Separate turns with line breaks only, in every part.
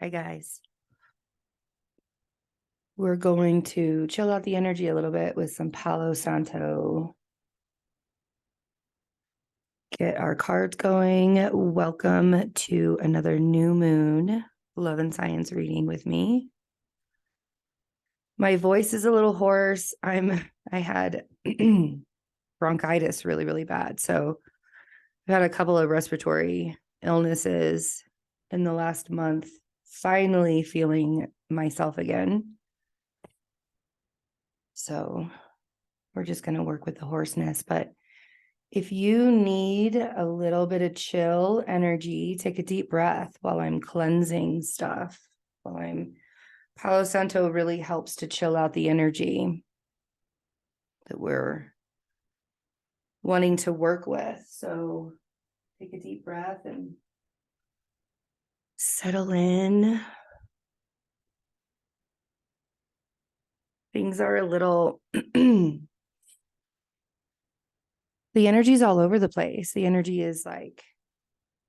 Hi, guys. We're going to chill out the energy a little bit with some Palo Santo. Get our cards going. Welcome to another new moon love and science reading with me. My voice is a little hoarse. I had bronchitis really, really bad. So I've had a couple of respiratory illnesses in the last month, finally feeling myself again. So we're just going to work with the hoarseness. But if you need a little bit of chill energy, take a deep breath while I'm cleansing stuff. Palo Santo really helps to chill out the energy that we're wanting to work with. So take a deep breath and settle in. Things are a little, the energy's all over the place. The energy is like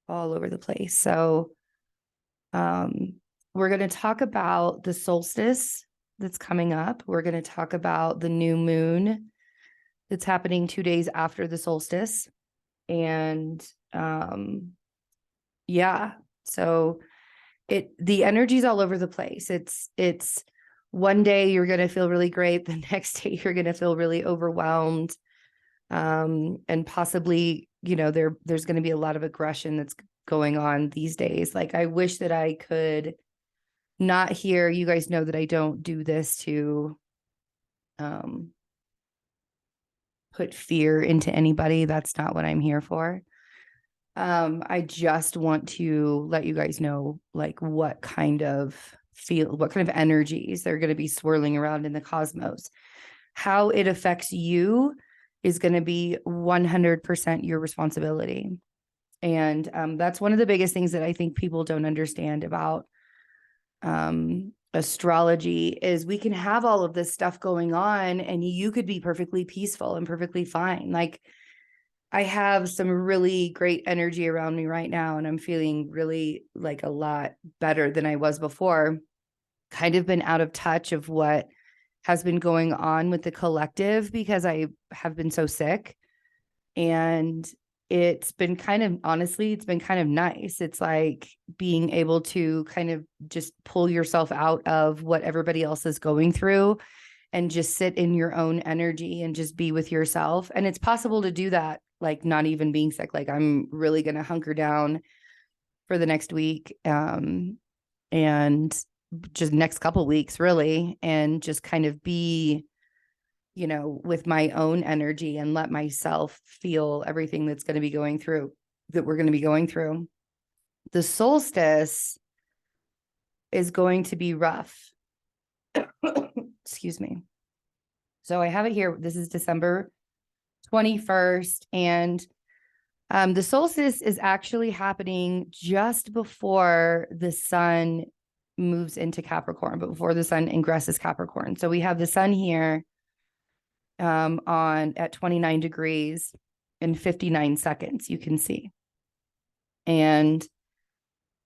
all over the place. So, we're going to talk about the solstice that's coming up. We're going to talk about the new moon that's happening 2 days after the solstice. And, yeah, so the energy's all over the place. It's one day you're going to feel really great. The next day you're going to feel really overwhelmed. And possibly, there's going to be a lot of aggression that's going on these days. Like, I wish that I could not hear, you guys know that I don't do this to put fear into anybody. That's not what I'm here for. I just want to let you guys know, like, what kind of energies are going to be swirling around in the cosmos. How it affects you is going to be 100% your responsibility. And that's one of the biggest things that I think people don't understand about astrology is we can have all of this stuff going on and you could be perfectly peaceful and perfectly fine. Like, I have some really great energy around me right now, and I'm feeling really like a lot better than I was before. Kind of been out of touch of what has been going on with the collective because I have been so sick. And it's been kind of nice. It's like being able to kind of just pull yourself out of what everybody else is going through and just sit in your own energy and just be with yourself. And it's possible to do that, like, not even being sick. Like, I'm really going to hunker down for the next week. And just next couple weeks, really, and just kind of be, with my own energy and let myself feel everything that we're going to be going through. The solstice is going to be rough. Excuse me. So I have it here. This is December 21st. And the solstice is actually happening just before the sun moves into Capricorn, but before the sun ingresses Capricorn. So we have the sun here at 29 degrees in 59 seconds, you can see. And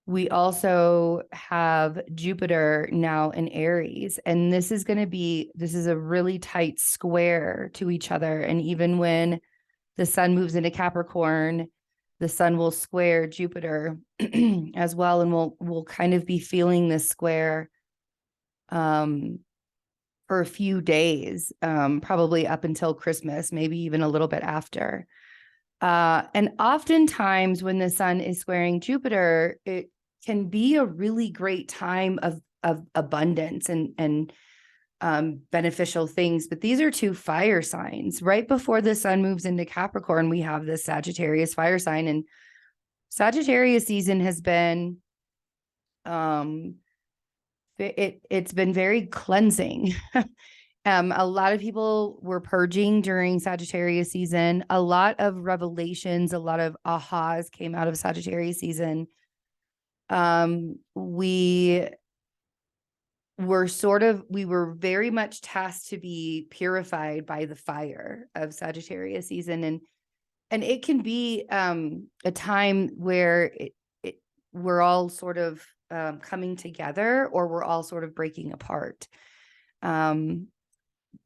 we also have Jupiter now in Aries, and this is a really tight square to each other. And even when the sun moves into Capricorn, the sun will square Jupiter as well. And we'll kind of be feeling this square for a few days, probably up until Christmas, maybe even a little bit after. And oftentimes when the sun is squaring Jupiter, it can be a really great time of abundance and beneficial things. But these are two fire signs. Right before the sun moves into Capricorn, we have this Sagittarius fire sign, and Sagittarius season has been it's been very cleansing. A lot of people were purging during Sagittarius season. A lot of revelations, a lot of ahas came out of Sagittarius season. We were very much tasked to be purified by the fire of Sagittarius season. And it can be a time where we're all sort of coming together, or we're all sort of breaking apart. And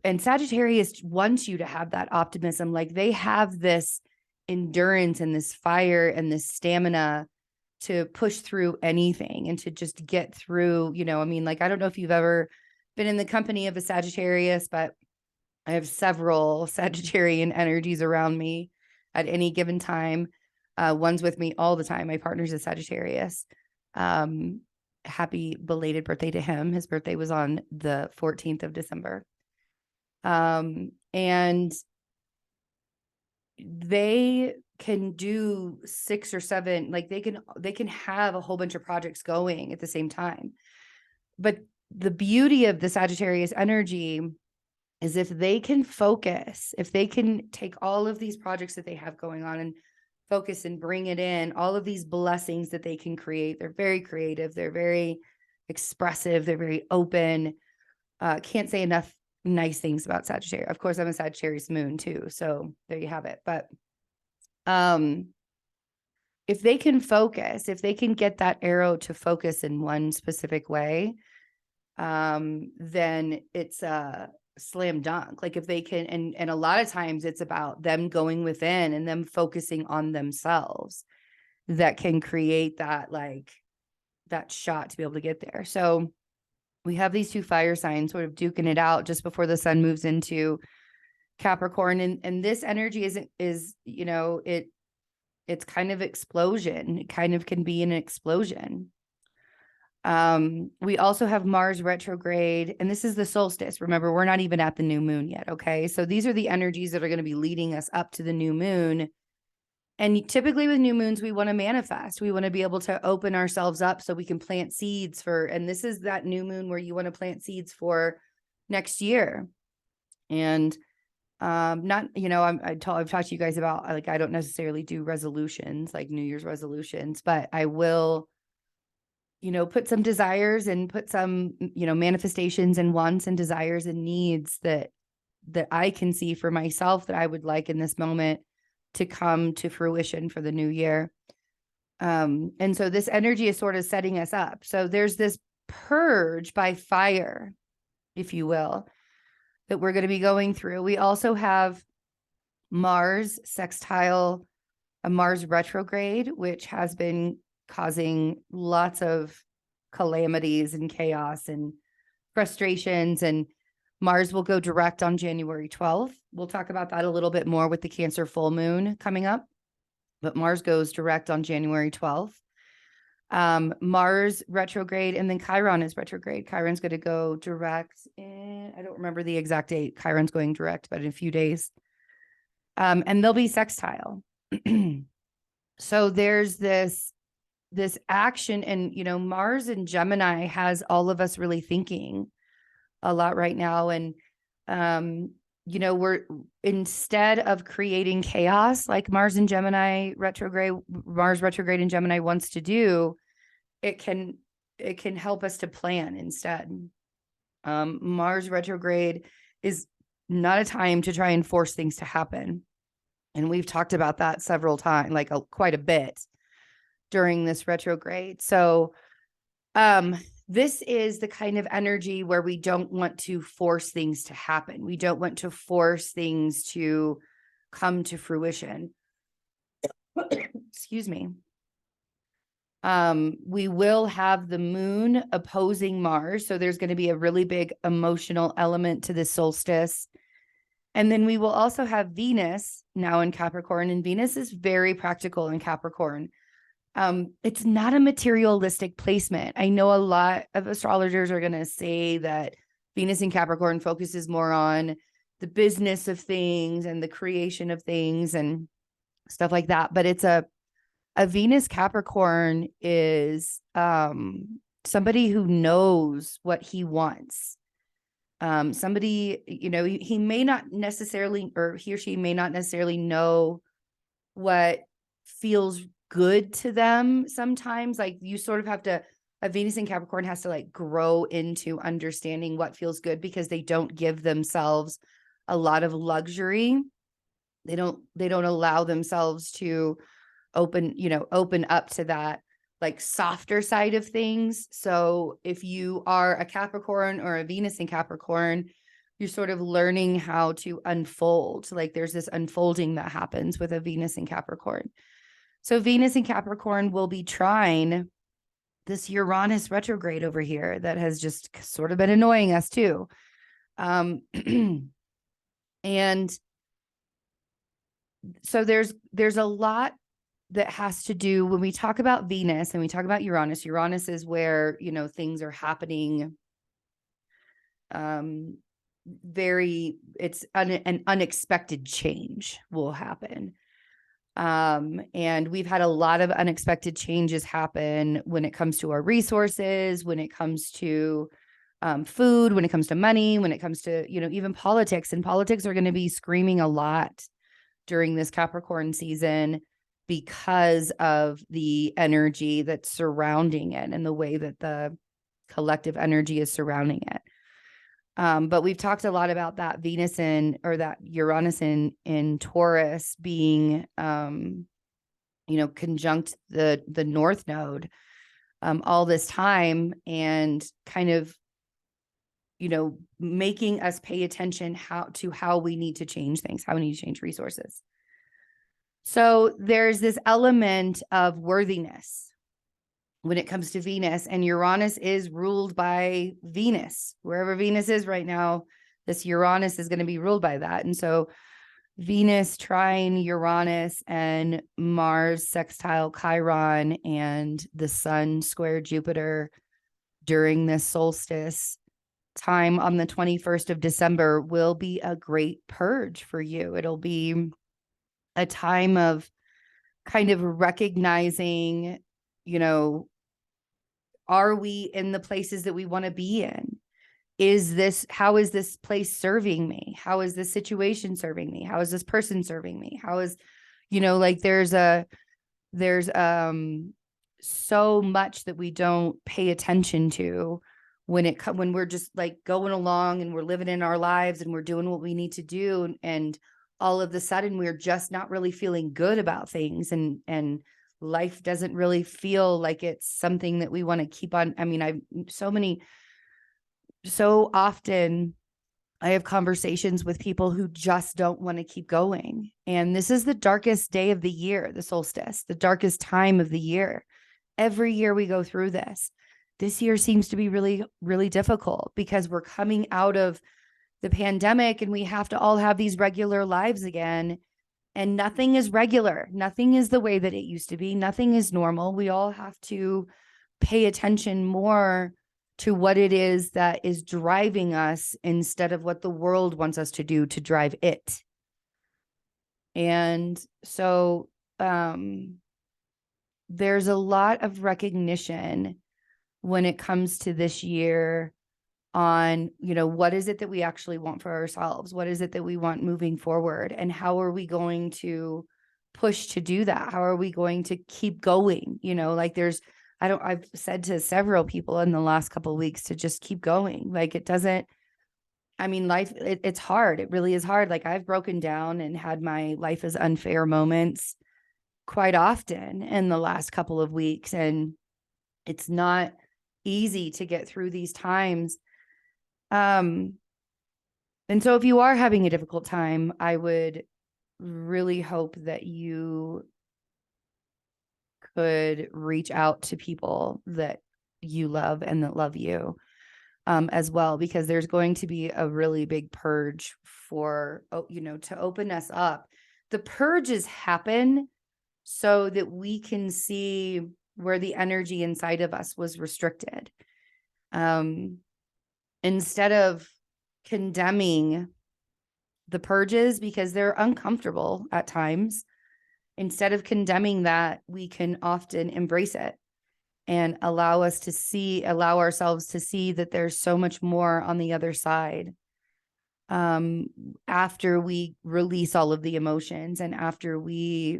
Sagittarius wants you to have that optimism. Like they have this endurance and this fire and this stamina to push through anything and to just get through, I mean, like, I don't know if you've ever been in the company of a Sagittarius, but I have several Sagittarian energies around me at any given time. One's with me all the time. My partner's a Sagittarius. Happy belated birthday to him. His birthday was on the 14th of December. And they can do 6 or 7, like they can have a whole bunch of projects going at the same time. But the beauty of the Sagittarius energy is if they can focus, if they can take all of these projects that they have going on and focus and bring it in, all of these blessings that they can create. They're very creative. They're very expressive. They're very open. Can't say enough nice things about Sagittarius. Of course, I'm a Sagittarius moon too. So there you have it. But if they can focus, if they can get that arrow to focus in one specific way, then it's a slam dunk. Like if they can, and a lot of times it's about them going within and them focusing on themselves that can create that, like that shot to be able to get there. So we have these 2 fire signs sort of duking it out just before the sun moves into Capricorn. And this energy is, it's kind of explosion. It kind of can be an explosion. We also have Mars retrograde, and this is the solstice. Remember, we're not even at the new moon yet. Okay. So these are the energies that are going to be leading us up to the new moon. And typically with new moons, we want to manifest. We want to be able to open ourselves up so we can plant seeds and this is that new moon where you want to plant seeds for next year. And not, I've talked to you guys about, like, I don't necessarily do resolutions, like New Year's resolutions, but I will, put some desires and put some, manifestations and wants and desires and needs that I can see for myself that I would like in this moment to come to fruition for the new year. And so this energy is sort of setting us up. So there's this purge by fire, if you will, that we're going to be going through. We also have Mars sextile, a Mars retrograde, which has been causing lots of calamities and chaos and frustrations. And Mars will go direct on January 12th. We'll talk about that a little bit more with the Cancer full moon coming up. But Mars goes direct on January 12th. Mars retrograde, and then Chiron is retrograde. Chiron's going to go direct in, I don't remember the exact date. Chiron's going direct, but in a few days. And they'll be sextile. So there's this action, and, Mars and Gemini has all of us really thinking a lot right now. And, we're, instead of creating chaos, like Mars retrograde in Gemini wants to do, it can help us to plan instead. Mars retrograde is not a time to try and force things to happen. And we've talked about that several times, like quite a bit during this retrograde. So, this is the kind of energy where we don't want to force things to happen. We don't want to force things to come to fruition. Excuse me. We will have the moon opposing Mars. So there's going to be a really big emotional element to this solstice. And then we will also have Venus now in Capricorn, and Venus is very practical in Capricorn. It's not a materialistic placement. I know a lot of astrologers are going to say that Venus in Capricorn focuses more on the business of things and the creation of things and stuff like that. But it's a Venus Capricorn is somebody who knows what he wants. Somebody, he may not necessarily, or he or she may not necessarily know what feels good to them sometimes. Like you sort of have to, a Venus in Capricorn has to like grow into understanding what feels good, because they don't give themselves a lot of luxury. They don't allow themselves to open up to that like softer side of things. So if you are a Capricorn or a Venus in Capricorn, you're sort of learning how to unfold. Like there's this unfolding that happens with a Venus in Capricorn. So Venus in Capricorn will be trine this Uranus retrograde over here that has just sort of been annoying us too. And so there's a lot that has to do when we talk about Venus and we talk about Uranus. Uranus is where, you know, things are happening. It's an unexpected change will happen. And we've had a lot of unexpected changes happen when it comes to our resources, when it comes to food, when it comes to money, when it comes to, you know, even politics. And politics are going to be screaming a lot during this Capricorn season because of the energy that's surrounding it and the way that the collective energy is surrounding it. But we've talked a lot about that Venus or that Uranus in Taurus being, you know, conjunct the North Node all this time, and kind of, you know, making us pay attention how we need to change things, how we need to change resources. So there's this element of worthiness when it comes to Venus, and Uranus is ruled by Venus. Wherever Venus is right now, this Uranus is going to be ruled by that. And so Venus trine Uranus and Mars sextile Chiron and the Sun square Jupiter during this solstice time on the 21st of December will be a great purge for you. It'll be a time of kind of recognizing, you know, are we in the places that we want to be in? How is this place serving me? How is this situation serving me? How is this person serving me? How is, you know, like there's so much that we don't pay attention to when we're just like going along and we're living in our lives and we're doing what we need to do. And all of a sudden we're just not really feeling good about things. And life doesn't really feel like it's something that we want to keep on. I mean, so often I have conversations with people who just don't want to keep going. And this is the darkest day of the year, the solstice, the darkest time of the year. Every year we go through this. This year seems to be really, really difficult because we're coming out of the pandemic and we have to all have these regular lives again. And nothing is regular. Nothing is the way that it used to be. Nothing is normal. We all have to pay attention more to what it is that is driving us instead of what the world wants us to do to drive it. And so there's a lot of recognition when it comes to this year on, you know, what is it that we actually want for ourselves? What is it that we want moving forward? And how are we going to push to do that? How are we going to keep going? You know, like I've said to several people in the last couple of weeks to just keep going. Like life, it's hard. It really is hard. Like I've broken down and had my life is unfair moments quite often in the last couple of weeks. And it's not easy to get through these times. And so if you are having a difficult time, I would really hope that you could reach out to people that you love and that love you as well, because there's going to be a really big purge for, you know, to open us up. The purges happen so that we can see where the energy inside of us was restricted. Instead of condemning the purges because they're uncomfortable at times, instead of condemning that, we can often embrace it and allow ourselves to see that there's so much more on the other side. After we release all of the emotions and after we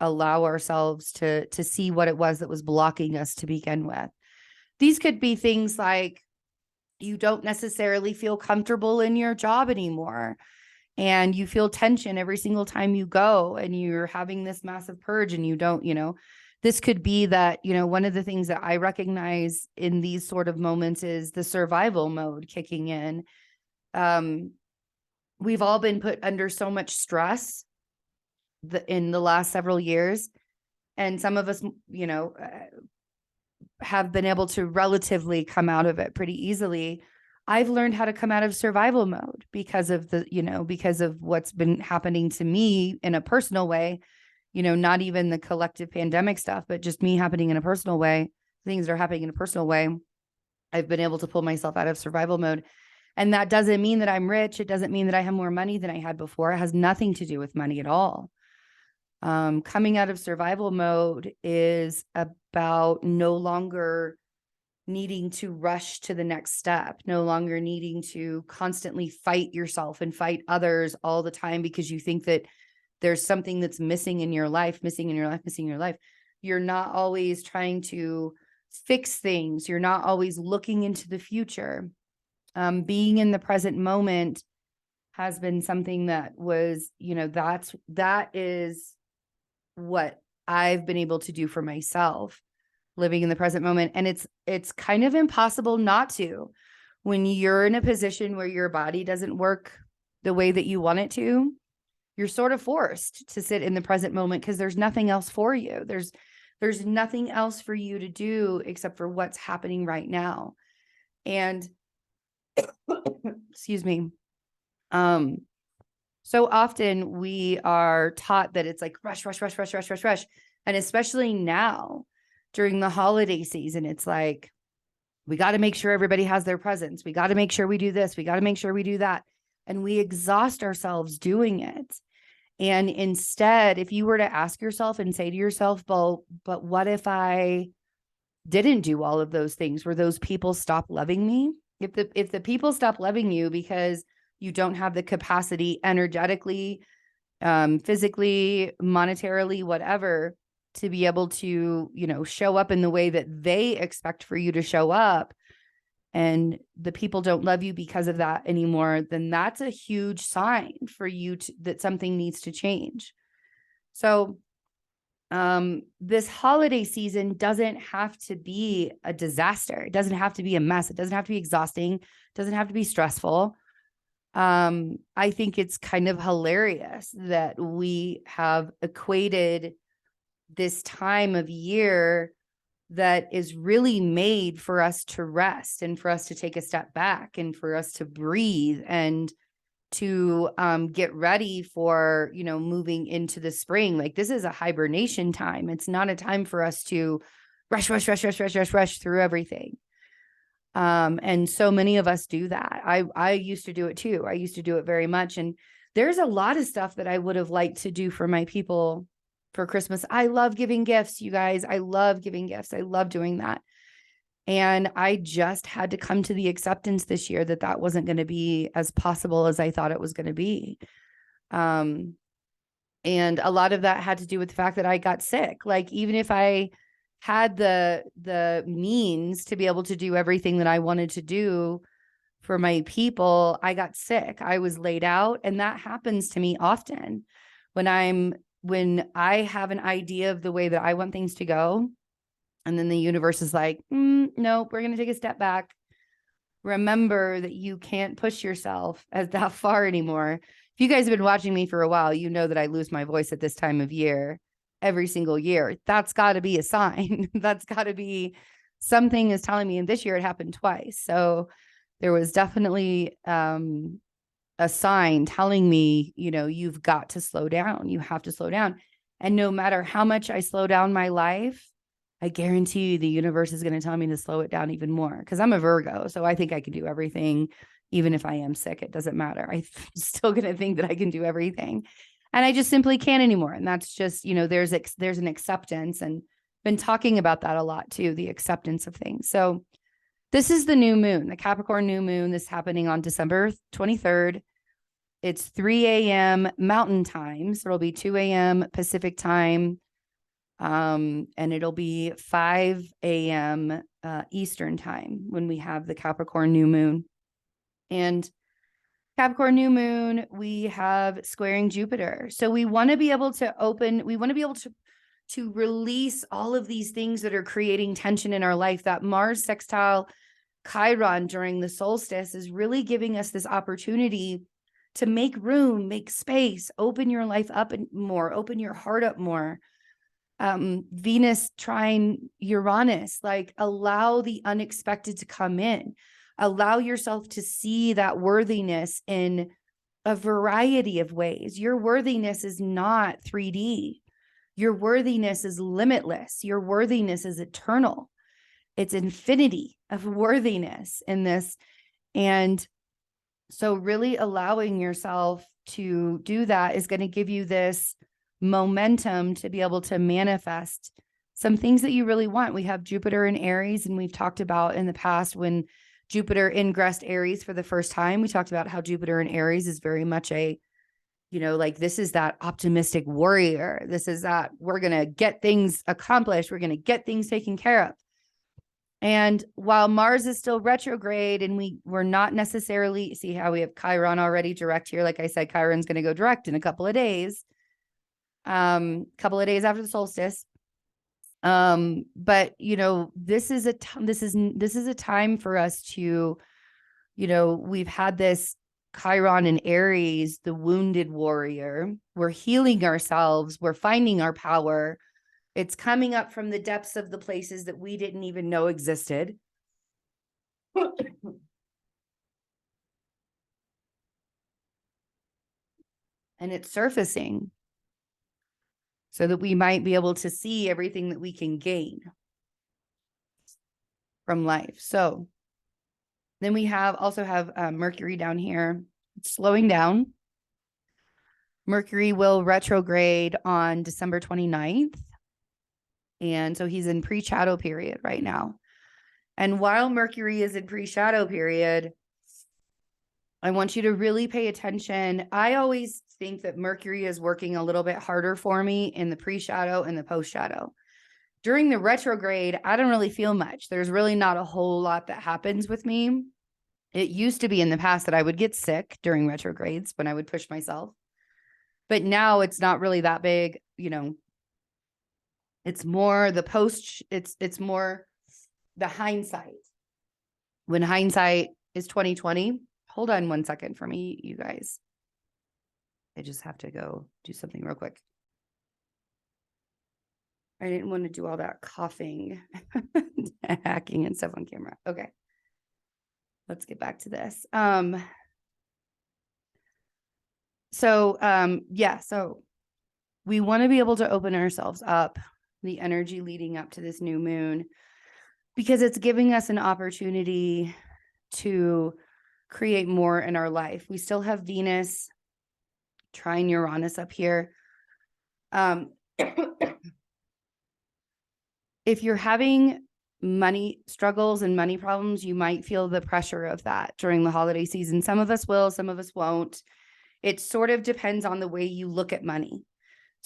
allow ourselves to see what it was that was blocking us to begin with. These could be things like you don't necessarily feel comfortable in your job anymore, and you feel tension every single time you go, and you're having this massive purge and you don't, you know, this could be that, you know, one of the things that I recognize in these sort of moments is the survival mode kicking in. We've all been put under so much stress in the last several years. And some of us, you know, have been able to relatively come out of it pretty easily. I've learned how to come out of survival mode because of the, you know, because of what's been happening to me in a personal way, you know, not even the collective pandemic stuff, but just me happening in a personal way, things that are happening in a personal way. I've been able to pull myself out of survival mode. And that doesn't mean that I'm rich. It doesn't mean that I have more money than I had before. It has nothing to do with money at all. Coming out of survival mode is about no longer needing to rush to the next step, no longer needing to constantly fight yourself and fight others all the time because you think that there's something that's missing in your life. You're not always trying to fix things. You're not always looking into the future. Being in the present moment has been something that was, you know, that is what I've been able to do for myself, living in the present moment. And it's kind of impossible not to when you're in a position where your body doesn't work the way that you want it to. You're sort of forced to sit in the present moment because there's nothing else for you. There's nothing else for you to do except for what's happening right now. And excuse me. So often we are taught that it's like rush. And especially now during the holiday season, it's like, we got to make sure everybody has their presents. We got to make sure we do this. We got to make sure we do that. And we exhaust ourselves doing it. And instead, if you were to ask yourself and say to yourself, well, but what if I didn't do all of those things? Where those people stop loving me? If the people stop loving you because you don't have the capacity energetically, physically, monetarily, whatever, to be able to, you know, show up in the way that they expect for you to show up, and the people don't love you because of that anymore, then that's a huge sign for you that something needs to change. So this holiday season doesn't have to be a disaster. It doesn't have to be a mess. It doesn't have to be exhausting. It doesn't have to be stressful. I think it's kind of hilarious that we have equated this time of year that is really made for us to rest and for us to take a step back and for us to breathe and to get ready for, you know, moving into the spring. Like, this is a hibernation time. It's not a time for us to rush through everything. And so many of us do that. I used to do it too. I used to do it very much. And there's a lot of stuff that I would have liked to do for my people for Christmas. I love giving gifts, you guys. I love giving gifts. I love doing that. And I just had to come to the acceptance this year that that wasn't going to be as possible as I thought it was going to be. And a lot of that had to do with the fact that I got sick. Like, even if I had the means to be able to do everything that I wanted to do for my people, I got sick. I was laid out. And that happens to me often when I have an idea of the way that I want things to go. And then the universe is like, no, we're going to take a step back. Remember that you can't push yourself as that far anymore. If you guys have been watching me for a while, you know that I lose my voice at this time of year every single year. That's got to be a sign. That's got to be something is telling me. And this year it happened twice. So there was definitely a sign telling me, you know, you've got to slow down. You have to slow down. And no matter how much I slow down my life, I guarantee you the universe is going to tell me to slow it down even more, because I'm a Virgo. So I think I can do everything. Even if I am sick, it doesn't matter. I'm still going to think that I can do everything. And I just simply can't anymore. And that's just, you know, there's an acceptance, and been talking about that a lot too, the acceptance of things. So this is the new moon, the Capricorn new moon. This is happening on December 23rd. It's 3 a.m. Mountain time. So it'll be 2 a.m. Pacific time. And it'll be 5 a.m. Eastern time when we have the Capricorn new moon. And Capricorn new moon, we have squaring Jupiter. So we want to be able to to release all of these things that are creating tension in our life. That Mars sextile Chiron during the solstice is really giving us this opportunity to make room, make space, open your life up more, open your heart up more. Venus trine Uranus, like allow the unexpected to come in, allow yourself to see that worthiness in a variety of ways. Your worthiness is not 3D. Your worthiness is limitless. Your worthiness is eternal. It's infinity of worthiness in this. And so really allowing yourself to do that is going to give you this momentum to be able to manifest some things that you really want. We have Jupiter in Aries, and we've talked about in the past when Jupiter ingressed Aries for the first time, we talked about how Jupiter in Aries is very much a, like this is that optimistic warrior. This is that we're going to get things accomplished. We're going to get things taken care of. And while Mars is still retrograde and we're not necessarily, see how we have Chiron already direct here. Like I said, Chiron's going to go direct in a couple of days after the solstice. But this is a time for us to, we've had this Chiron in Aries, the wounded warrior. We're healing ourselves. We're finding our power. It's coming up from the depths of the places that we didn't even know existed. And it's surfacing so that we might be able to see everything that we can gain from life. So then we also have Mercury down here. It's slowing down. Mercury will retrograde on December 29th. And so he's in pre-shadow period right now. And while Mercury is in pre-shadow period, I want you to really pay attention. I always think that Mercury is working a little bit harder for me in the pre-shadow and the post-shadow. During the retrograde, I don't really feel much. There's really not a whole lot that happens with me. It used to be in the past that I would get sick during retrogrades when I would push myself. But now it's not really that big, It's more the it's more the hindsight. When hindsight is 2020. Hold on one second for me, you guys. I just have to go do something real quick. I didn't want to do all that coughing, hacking and stuff on camera. Okay. Let's get back to this. So we want to be able to open ourselves up, the energy leading up to this new moon, because it's giving us an opportunity to create more in our life. We still have Venus trine Uranus up here. If you're having money struggles and money problems, you might feel the pressure of that during the holiday season. Some of us will, some of us won't. It sort of depends on the way you look at money.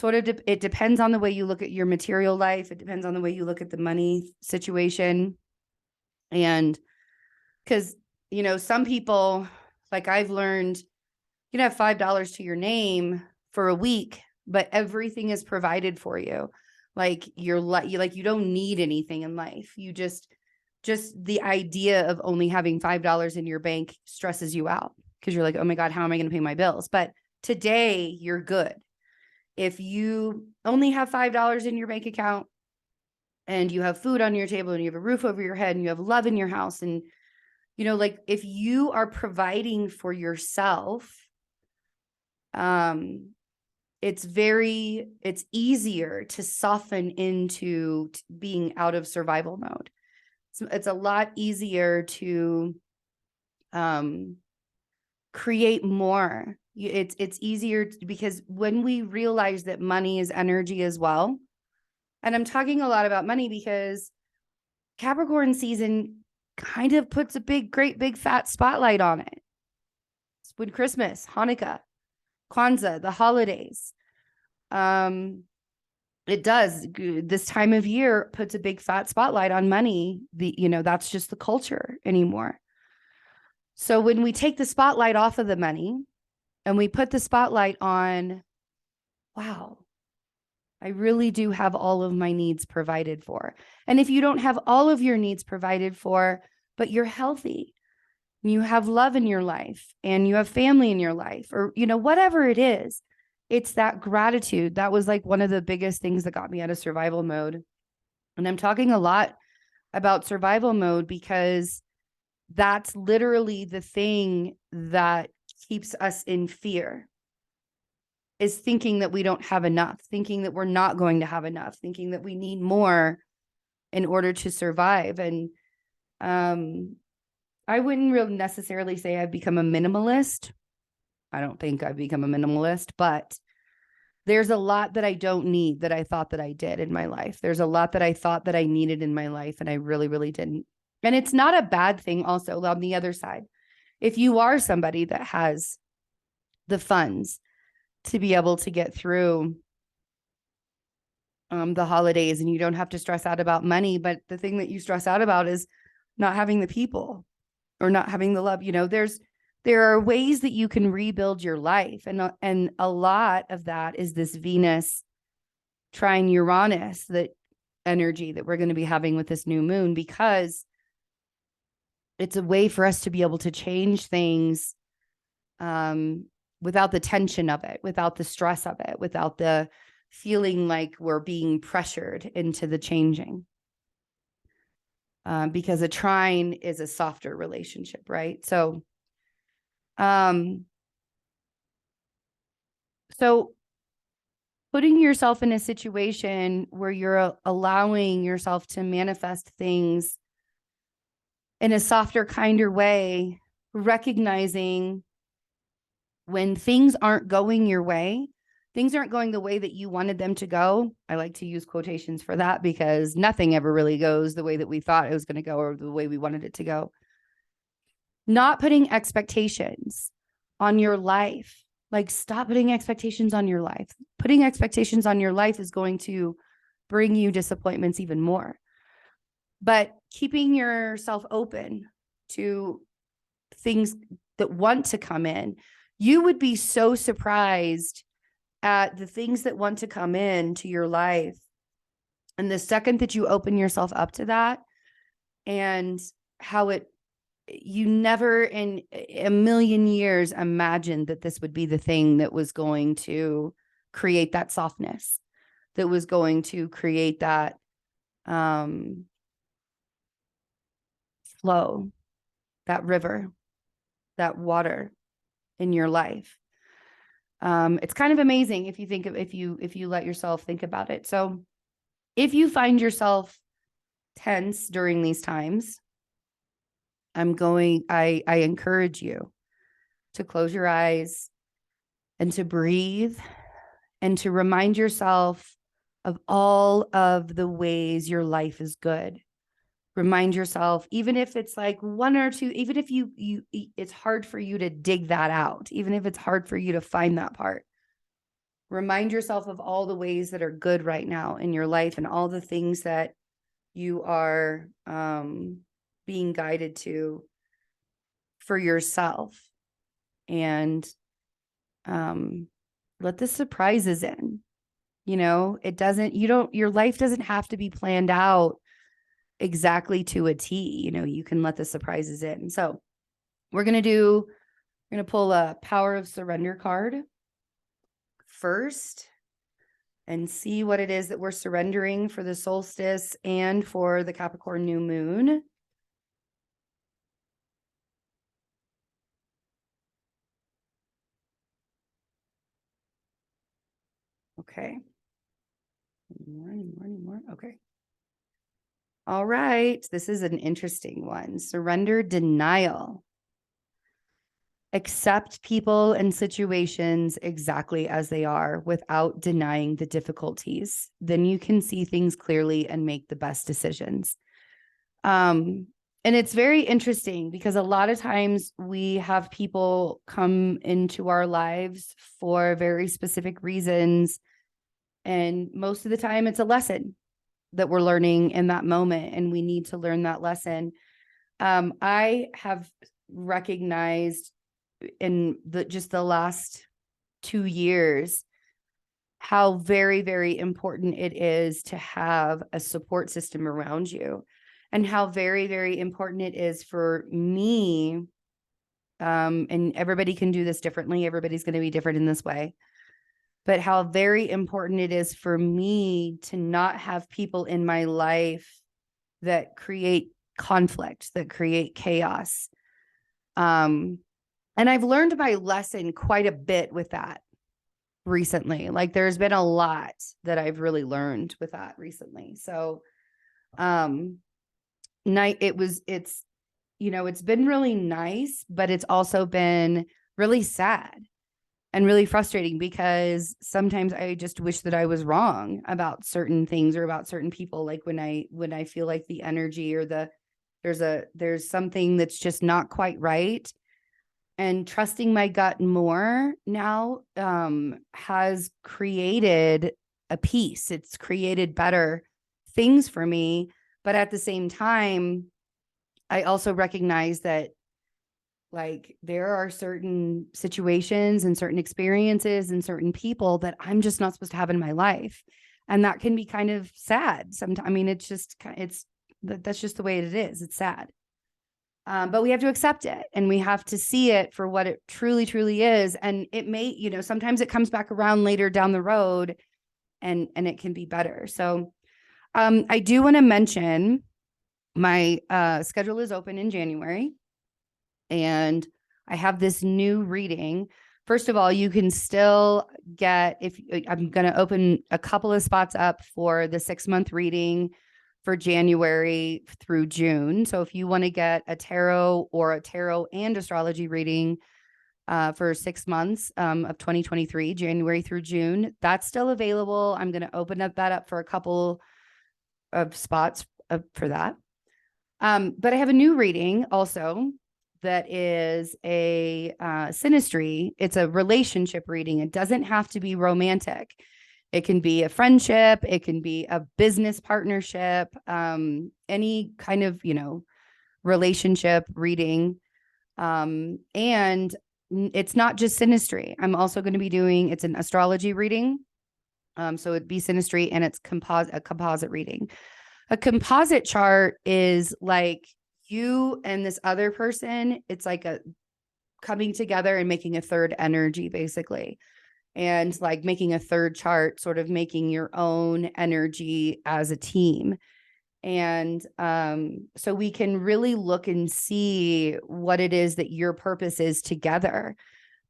It depends on the way you look at your material life. It depends on the way you look at the money situation. And because, some people, like I've learned, you can have $5 to your name for a week, but everything is provided for you. Like you don't need anything in life. You just the idea of only having $5 in your bank stresses you out because you're like, oh my God, how am I going to pay my bills? But today you're good. If you only have $5 in your bank account and you have food on your table and you have a roof over your head and you have love in your house, and, if you are providing for yourself, it's easier to soften into being out of survival mode. So it's a lot easier to create more. It's easier because when we realize that money is energy as well, and I'm talking a lot about money because Capricorn season kind of puts a great big fat spotlight on it. It's when Christmas, Hanukkah, Kwanzaa, the holidays. It does. This time of year puts a big fat spotlight on money. That's just the culture anymore. So when we take the spotlight off of the money and we put the spotlight on, wow, I really do have all of my needs provided for. And if you don't have all of your needs provided for, but you're healthy, you have love in your life and you have family in your life, or, whatever it is, it's that gratitude. That was like one of the biggest things that got me out of survival mode. And I'm talking a lot about survival mode because that's literally the thing that keeps us in fear, is thinking that we don't have enough, thinking that we're not going to have enough, thinking that we need more in order to survive. And I wouldn't really necessarily say I've become a minimalist. I don't think I've become a minimalist, but there's a lot that I don't need that I thought that I did in my life. There's a lot that I thought that I needed in my life, and I really, really didn't. And it's not a bad thing also on the other side. If you are somebody that has the funds to be able to get through the holidays and you don't have to stress out about money, but the thing that you stress out about is not having the people or not having the love, there are ways that you can rebuild your life. And a lot of that is this Venus trine Uranus, that energy that we're going to be having with this new moon, because it's a way for us to be able to change things without the tension of it, without the stress of it, without the feeling like we're being pressured into the changing. Because a trine is a softer relationship, right? So putting yourself in a situation where you're allowing yourself to manifest things in a softer, kinder way, recognizing when things aren't going your way, things aren't going the way that you wanted them to go. I like to use quotations for that because nothing ever really goes the way that we thought it was going to go or the way we wanted it to go. Not putting expectations on your life. Like, stop putting expectations on your life. Putting expectations on your life is going to bring you disappointments even more. But keeping yourself open to things that want to come in, you would be so surprised at the things that want to come in to your life. And the second that you open yourself up to that, and how you never in a million years imagined that this would be the thing that was going to create that softness, that was going to create that flow, that river, that water in your life. It's kind of amazing if you let yourself think about it. So if you find yourself tense during these times, I encourage you to close your eyes and to breathe and to remind yourself of all of the ways your life is good. Remind yourself, even if it's like one or two, even if it's hard for you to dig that out, even if it's hard for you to find that part, remind yourself of all the ways that are good right now in your life and all the things that you are being guided to for yourself. And let the surprises in. Your life doesn't have to be planned out exactly to a T. You can let the surprises in. So we're going to pull a Power of Surrender card first and see what it is that we're surrendering for the solstice and for the Capricorn new moon. Okay. More. Okay. All right. This is an interesting one. Surrender denial. Accept people and situations exactly as they are without denying the difficulties. Then you can see things clearly and make the best decisions. And it's very interesting because a lot of times we have people come into our lives for very specific reasons. And most of the time it's a lesson that we're learning in that moment, and we need to learn that lesson. I have recognized in the last 2 years how very, very important it is to have a support system around you, and how very, very important it is for me. And everybody can do this differently. Everybody's going to be different in this way, but how very important it is for me to not have people in my life that create conflict, that create chaos. And I've learned my lesson quite a bit with that recently. Like there's been a lot that I've really learned with that recently. So, it's been really nice, but it's also been really sad and really frustrating, because sometimes I just wish that I was wrong about certain things or about certain people. Like when I feel like the energy or there's something that's just not quite right. And trusting my gut more now has created a peace. It's created better things for me. But at the same time, I also recognize that like there are certain situations and certain experiences and certain people that I'm just not supposed to have in my life. And that can be kind of sad sometimes. I mean, that's just the way it is. It's sad. But we have to accept it, and we have to see it for what it truly, truly is. And it may, sometimes it comes back around later down the road, and it can be better. So I do want to mention my schedule is open in January, and I have this new reading. First of all, you can still get, I'm going to open a couple of spots up for the 6-month reading for January through June. So if you want to get a tarot and astrology reading for 6 months of 2023, January through June, that's still available. I'm going to open that up for a couple of spots for that. But I have a new reading also that is a synastry. It's a relationship reading. It doesn't have to be romantic. It can be a friendship. It can be a business partnership, any kind of, relationship reading. And it's not just synastry. I'm also going to be it's an astrology reading. So it'd be synastry, and it's a composite reading. A composite chart is like you and this other person. It's like a coming together and making a third energy, basically. And like making a third chart, sort of making your own energy as a team. And so we can really look and see what it is that your purpose is together,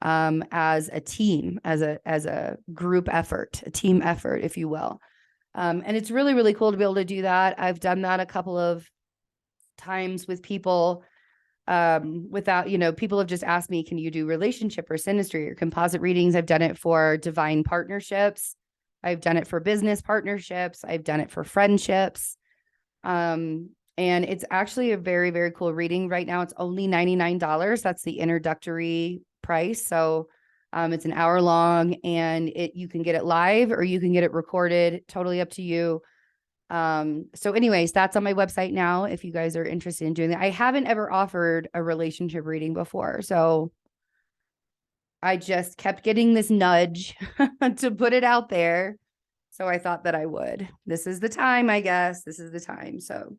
as a team, as a group effort, a team effort, if you will. And it's really, really cool to be able to do that. I've done that a couple of times with people, without, people have just asked me, can you do relationship or synastry or composite readings? I've done it for divine partnerships. I've done it for business partnerships. I've done it for friendships. And it's actually a very, very cool reading. Right now, it's only $99. That's the introductory price. So it's an hour long, and you can get it live or you can get it recorded, totally up to you. So anyways, that's on my website now if you guys are interested in doing that. I haven't ever offered a relationship reading before, so I just kept getting this nudge to put it out there. So I thought that I would. This is the time, I guess. This is the time. So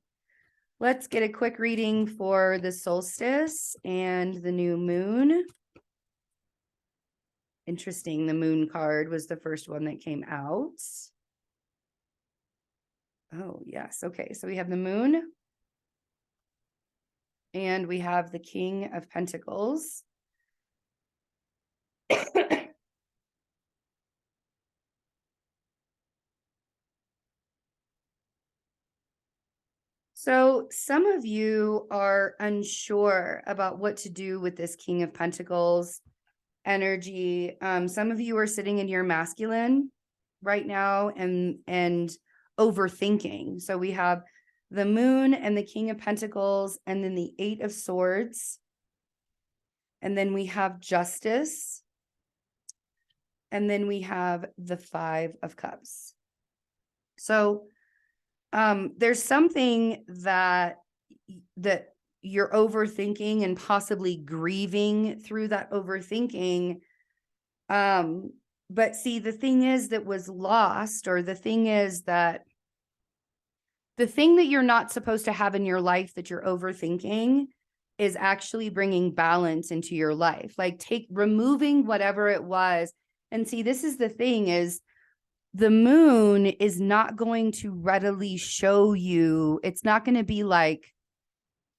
let's get a quick reading for the solstice and the new moon. Interesting. The moon card was the first one that came out. Oh, yes. Okay. So we have the moon, and we have the King of Pentacles. So some of you are unsure about what to do with this King of Pentacles energy. Some of you are sitting in your masculine right now and overthinking. So we have the moon and the King of Pentacles, and then the 8 of Swords. And then we have Justice. And then we have the 5 of Cups. So there's something that you're overthinking and possibly grieving through that overthinking. But see, the thing is that was lost, or the thing is that the thing that you're not supposed to have in your life that you're overthinking is actually bringing balance into your life. Like removing whatever it was. And see, this is the thing, is the moon is not going to readily show you. It's not going to be like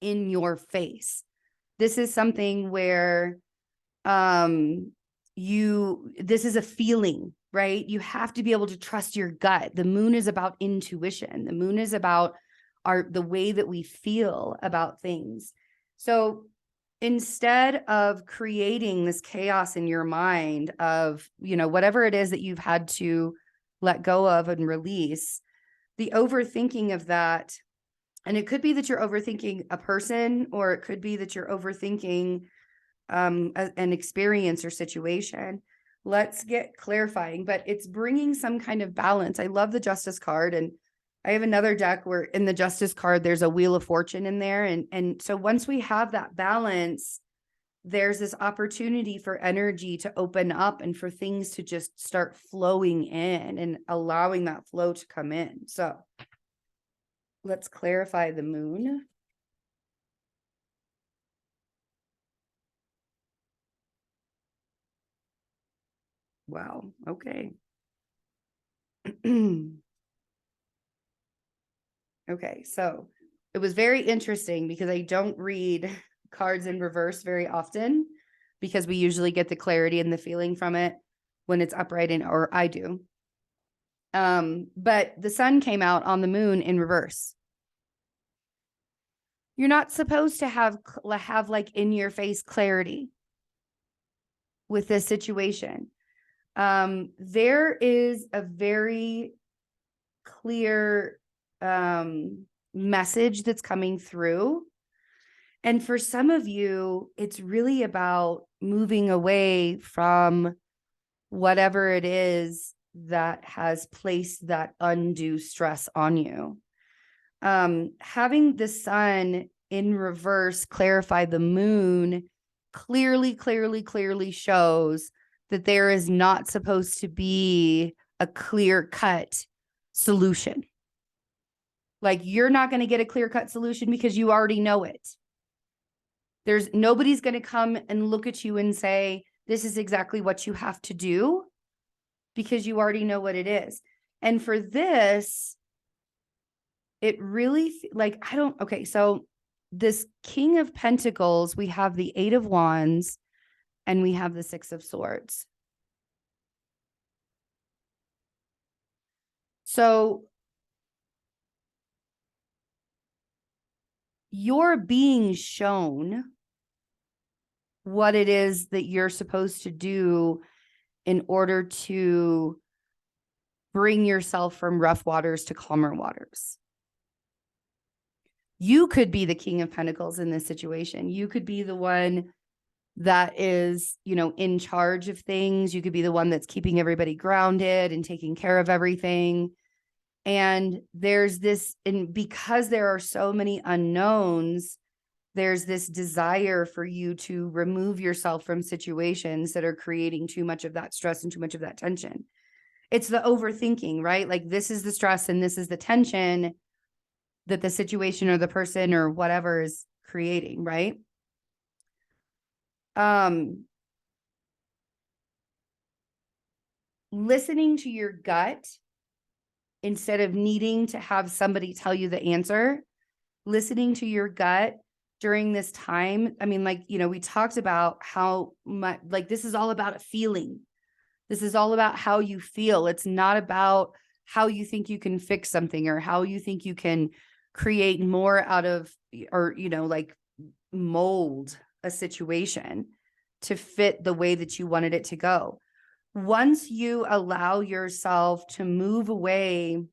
in your face. This is something where this is a feeling, right? You have to be able to trust your gut. The moon is about intuition. The moon is about the way that we feel about things. So instead of creating this chaos in your mind of, whatever it is that you've had to let go of and release, the overthinking of that, and it could be that you're overthinking a person, or it could be that you're overthinking an experience or situation. Let's get clarifying, but it's bringing some kind of balance. I love the Justice card, and I have another deck where in the Justice card, there's a Wheel of Fortune in there. And so once we have that balance, there's this opportunity for energy to open up and for things to just start flowing in and allowing that flow to come in. So let's clarify the moon. Wow. Okay. Okay. So it was very interesting because I don't read cards in reverse very often, because we usually get the clarity and the feeling from it when it's upright, or I do. But the sun came out on the moon in reverse. You're not supposed to have like in your face clarity with this situation. There is a very clear message that's coming through. And for some of you, it's really about moving away from whatever it is that has placed that undue stress on you. Having the sun in reverse clarify the moon clearly shows that there is not supposed to be a clear-cut solution. Like, you're not going to get a clear-cut solution because you already know it. Nobody's going to come and look at you and say, this is exactly what you have to do, because you already know what it is. And for this, it really, okay, so this King of Pentacles, we have the Eight of Wands, and we have the Six of Swords. So you're being shown what it is that you're supposed to do in order to bring yourself from rough waters to calmer waters. You could be the King of Pentacles in this situation. You could be the one that is, in charge of things. You could be the one that's keeping everybody grounded and taking care of everything. And there's this, and because there are so many unknowns, there's this desire for you to remove yourself from situations that are creating too much of that stress and too much of that tension. It's the overthinking, right? Like, this is the stress and this is the tension that the situation or the person or whatever is creating, right? Listening to your gut instead of needing to have somebody tell you the answer, listening to your gut during this time. I mean, we talked about how much, this is all about a feeling. This is all about how you feel. It's not about how you think you can fix something or how you think you can create more out of, or, mold a situation to fit the way that you wanted it to go. Once you allow yourself to move away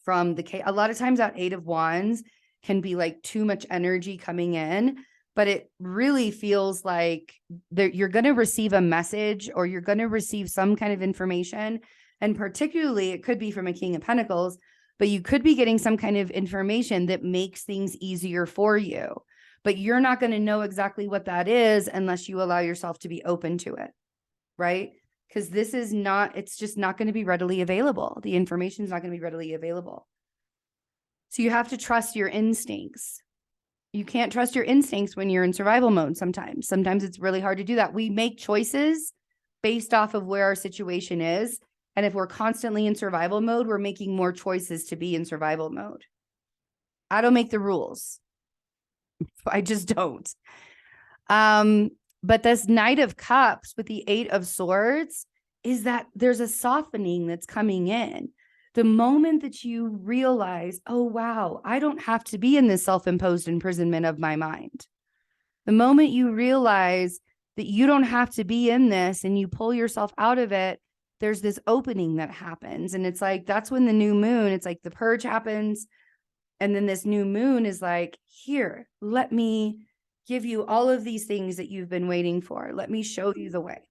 from a lot of times that Eight of Wands can be like too much energy coming in, but it really feels like you're going to receive a message, or you're going to receive some kind of information. And particularly it could be from a King of Pentacles, but you could be getting some kind of information that makes things easier for you, but you're not going to know exactly what that is unless you allow yourself to be open to it. Right? because this is not, it's just not going to be readily available. The information is not going to be readily available. So you have to trust your instincts. You can't trust your instincts when you're in survival mode sometimes. Sometimes it's really hard to do that. We make choices based off of where our situation is. And if we're constantly in survival mode, we're making more choices to be in survival mode. I don't make the rules. I just don't. But this Knight of Cups with the 8 of Swords is that there's a softening that's coming in. The moment that you realize, oh, wow, I don't have to be in this self-imposed imprisonment of my mind. The moment you realize that you don't have to be in this and you pull yourself out of it, there's this opening that happens. And it's like, that's when the new moon, it's like the purge happens. And then this new moon is like, here, let me give you all of these things that you've been waiting for. Let me show you the way.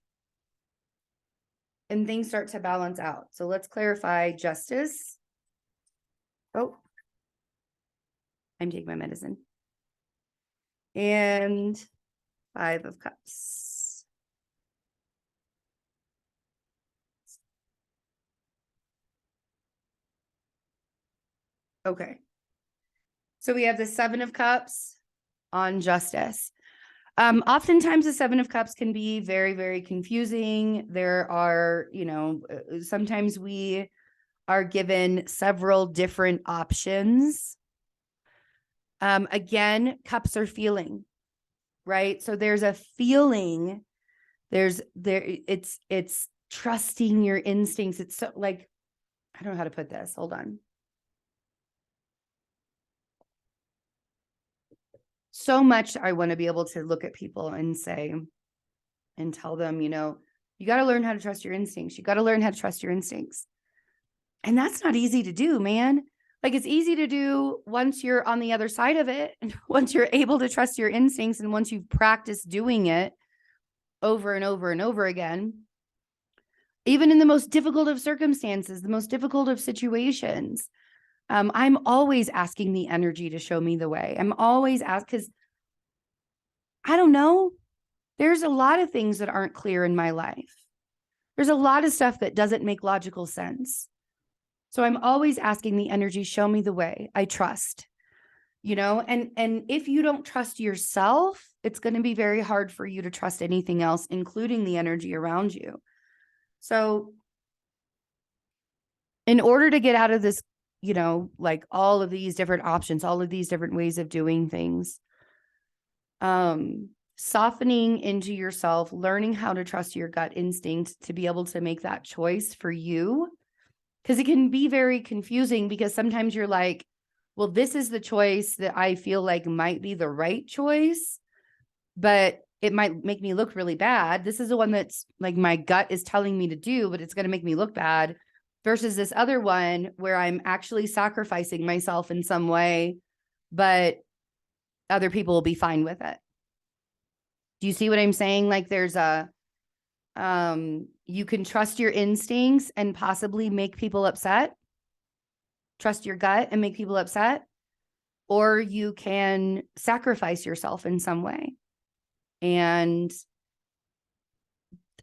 And things start to balance out. So let's clarify justice. Oh, I'm taking my medicine. And 5 of Cups. Okay. So we have the 7 of Cups on justice. Oftentimes the 7 of Cups can be very, very confusing. There are, sometimes we are given several different options. Again, cups are feeling, right? So there's a feeling, it's trusting your instincts. It's so like, I don't know how to put this. Hold on. So much I want to be able to look at people and say, and tell them, you got to learn how to trust your instincts. You got to learn how to trust your instincts. And that's not easy to do, man. Like, it's easy to do once you're on the other side of it, and once you're able to trust your instincts, and once you've practiced doing it over and over and over again, even in the most difficult of circumstances, the most difficult of situations. I'm always asking the energy to show me the way. I'm always asking, because I don't know. There's a lot of things that aren't clear in my life. There's a lot of stuff that doesn't make logical sense. So I'm always asking the energy, show me the way. I trust, and if you don't trust yourself, it's going to be very hard for you to trust anything else, including the energy around you. So in order to get out of this, like all of these different options, all of these different ways of doing things, softening into yourself, learning how to trust your gut instinct to be able to make that choice for you. Because it can be very confusing, because sometimes you're like, well, this is the choice that I feel like might be the right choice, but it might make me look really bad. This is the one that's like my gut is telling me to do, but it's going to make me look bad, versus this other one where I'm actually sacrificing myself in some way, but other people will be fine with it. Do you see what I'm saying? Like, there's you can trust your instincts and possibly make people upset. Trust your gut and make people upset. Or you can sacrifice yourself in some way. And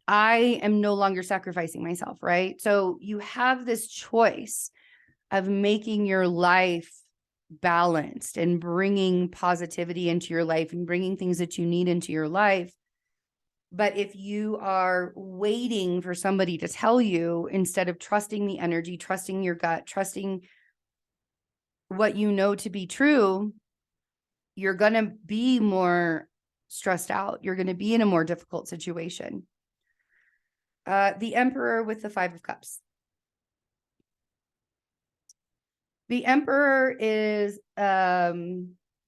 I am no longer sacrificing myself, right? So you have this choice of making your life balanced and bringing positivity into your life and bringing things that you need into your life. But if you are waiting for somebody to tell you, instead of trusting the energy, trusting your gut, trusting what you know to be true, you're going to be more stressed out. You're going to be in a more difficult situation. The Emperor with the 5 of Cups. The Emperor is a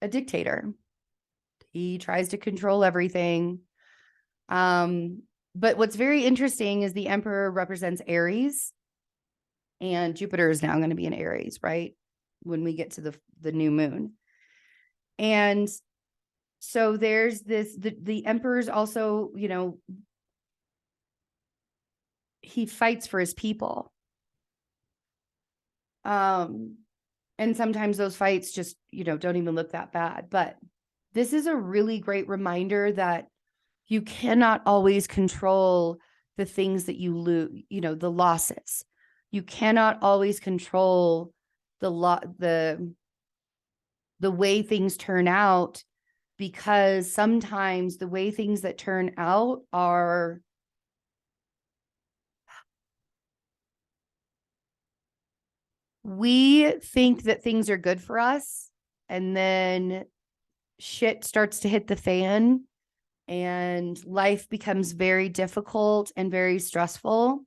dictator. He tries to control everything. But what's very interesting is the Emperor represents Aries, and Jupiter is now going to be in Aries, right? When we get to the new moon. And so there's this, the Emperor's also, he fights for his people. And sometimes those fights just, don't even look that bad. But this is a really great reminder that you cannot always control the things that you lose, the losses. You cannot always control the way things turn out, because sometimes the way things that turn out are we think that things are good for us, and then shit starts to hit the fan and life becomes very difficult and very stressful.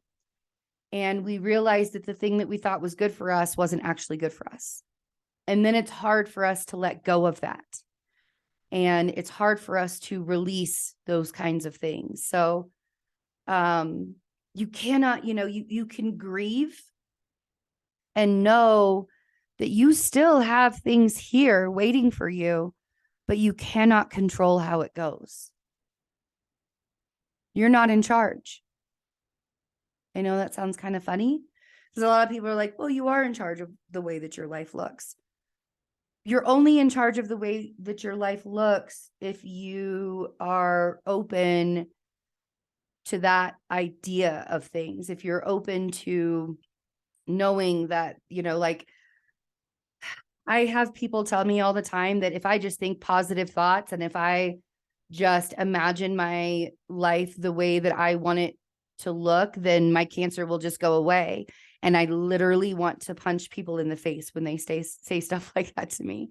And we realize that the thing that we thought was good for us wasn't actually good for us. And then it's hard for us to let go of that. And it's hard for us to release those kinds of things. So you cannot, you can grieve and know that you still have things here waiting for you, but you cannot control how it goes. You're not in charge. I know that sounds kind of funny, because a lot of people are like, well, you are in charge of the way that your life looks. You're only in charge of the way that your life looks if you are open to that idea of things. If you're open to knowing that, like I have people tell me all the time that if I just think positive thoughts and if I just imagine my life the way that I want it to look, then my cancer will just go away. And I literally want to punch people in the face when they say stuff like that to me,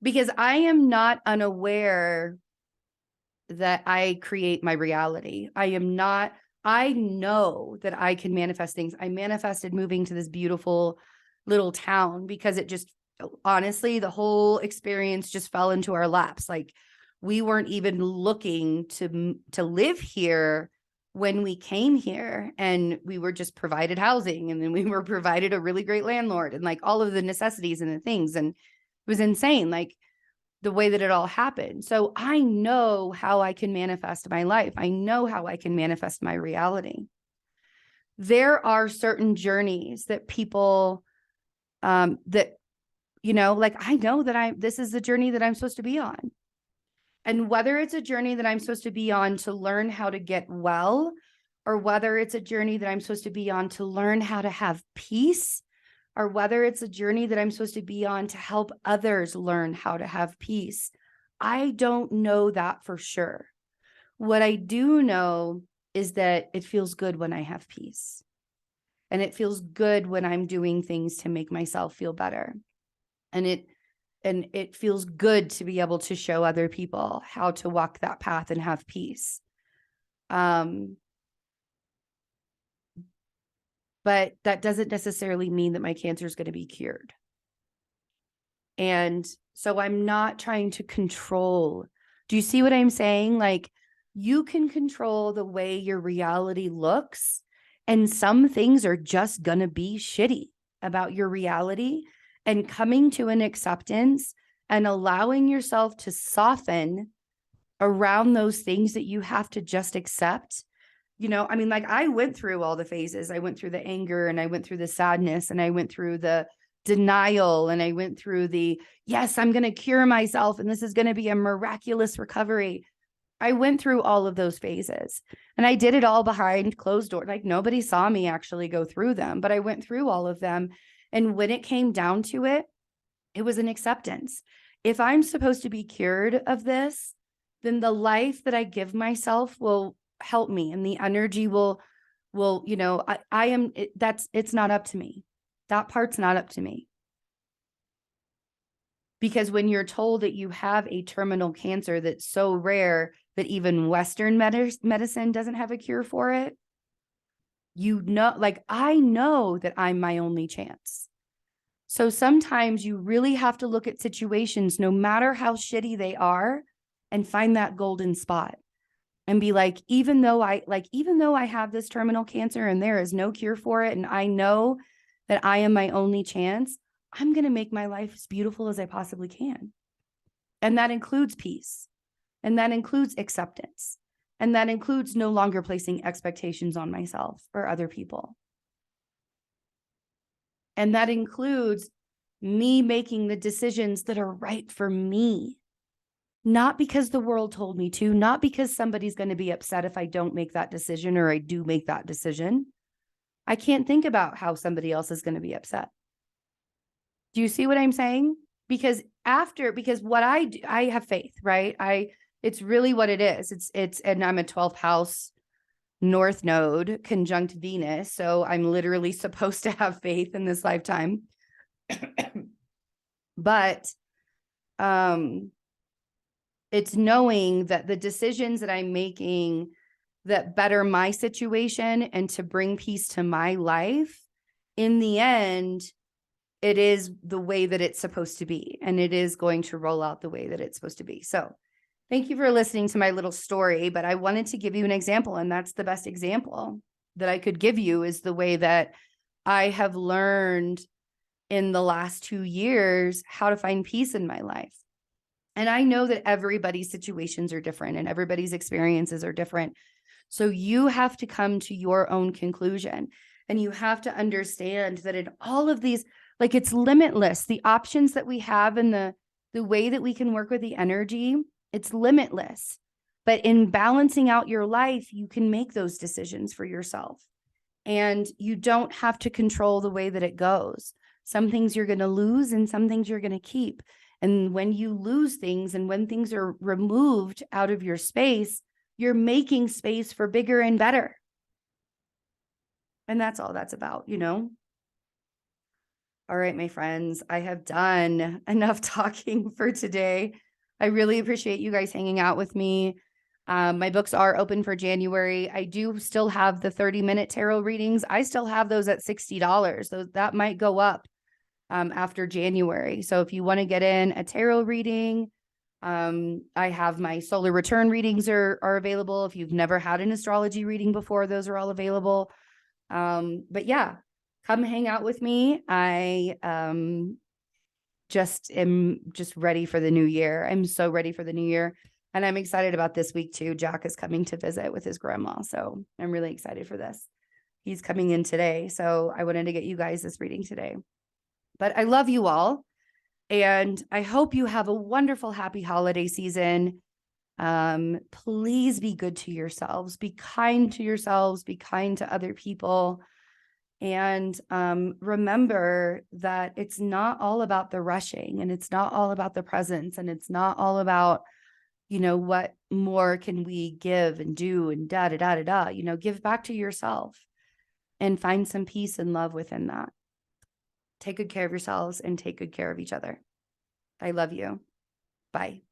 because I am not unaware that I create my reality. I know that I can manifest things. I manifested moving to this beautiful little town because it just, honestly, the whole experience just fell into our laps. Like, we weren't even looking to live here when we came here, and we were just provided housing, and then we were provided a really great landlord and like all of the necessities and the things. And it was insane, like the way that it all happened. So I know how I can manifest my life. I know how I can manifest my reality. There are certain journeys that people that, like I know that this is the journey that I'm supposed to be on. And whether it's a journey that I'm supposed to be on to learn how to get well, or whether it's a journey that I'm supposed to be on to learn how to have peace, or whether it's a journey that I'm supposed to be on to help others learn how to have peace, I don't know that for sure. What I do know is that it feels good when I have peace. And it feels good when I'm doing things to make myself feel better. And it feels good to be able to show other people how to walk that path and have peace. But that doesn't necessarily mean that my cancer is going to be cured. And so I'm not trying to control. Do you see what I'm saying? Like, you can control the way your reality looks, and some things are just going to be shitty about your reality, and coming to an acceptance and allowing yourself to soften around those things that you have to just accept. Like I went through all the phases. I went through the anger, and I went through the sadness, and I went through the denial, and I went through the, yes, I'm going to cure myself, and this is going to be a miraculous recovery. I went through all of those phases, and I did it all behind closed doors. Like, nobody saw me actually go through them, but I went through all of them. And when it came down to it, it was an acceptance. If I'm supposed to be cured of this, then the life that I give myself will help me, and the energy will, it's not up to me. That part's not up to me. Because when you're told that you have a terminal cancer that's so rare that even Western medicine doesn't have a cure for it, I know that I'm my only chance. So sometimes you really have to look at situations, no matter how shitty they are, and find that golden spot and be like, even though I have this terminal cancer and there is no cure for it, and I know that I am my only chance, I'm going to make my life as beautiful as I possibly can. And that includes peace. And that includes acceptance. And that includes no longer placing expectations on myself or other people. And that includes me making the decisions that are right for me. Not because the world told me to, not because somebody's going to be upset if I don't make that decision or I do make that decision. I can't think about how somebody else is going to be upset. Do you see what I'm saying? Because what I do, I have faith, right? It's really what it is. And I'm a 12th house North Node conjunct Venus. So I'm literally supposed to have faith in this lifetime. But it's knowing that the decisions that I'm making that better my situation and to bring peace to my life, in the end, it is the way that it's supposed to be. And it is going to roll out the way that it's supposed to be. So thank you for listening to my little story, but I wanted to give you an example. And that's the best example that I could give you, is the way that I have learned in the last 2 years how to find peace in my life. And I know that everybody's situations are different and everybody's experiences are different. So you have to come to your own conclusion, and you have to understand that in all of these, like, it's limitless. The options that we have and the way that we can work with the energy, it's limitless. But in balancing out your life, you can make those decisions for yourself. And you don't have to control the way that it goes. Some things you're going to lose and some things you're going to keep. And when you lose things and when things are removed out of your space, you're making space for bigger and better. And that's all that's about, you know? All right, my friends, I have done enough talking for today. I really appreciate you guys hanging out with me. My books are open for January. I do still have the 30-minute tarot readings. I still have those at $60. So that might go up after January. So if you want to get in a tarot reading, I have my solar return readings are available. If you've never had an astrology reading before, those are all available. But yeah, come hang out with me. I am just ready for the new year. I'm so ready for the new year. And I'm excited about this week too. Jack is coming to visit with his grandma. So I'm really excited for this. He's coming in today. So I wanted to get you guys this reading today. But I love you all. And I hope you have a wonderful, happy holiday season. Please be good to yourselves. Be kind to yourselves. Be kind to other people. And remember that it's not all about the rushing, and it's not all about the presents, and it's not all about, you know, what more can we give and do and da, da, da, da, da. You know, give back to yourself and find some peace and love within that. Take good care of yourselves and take good care of each other. I love you. Bye.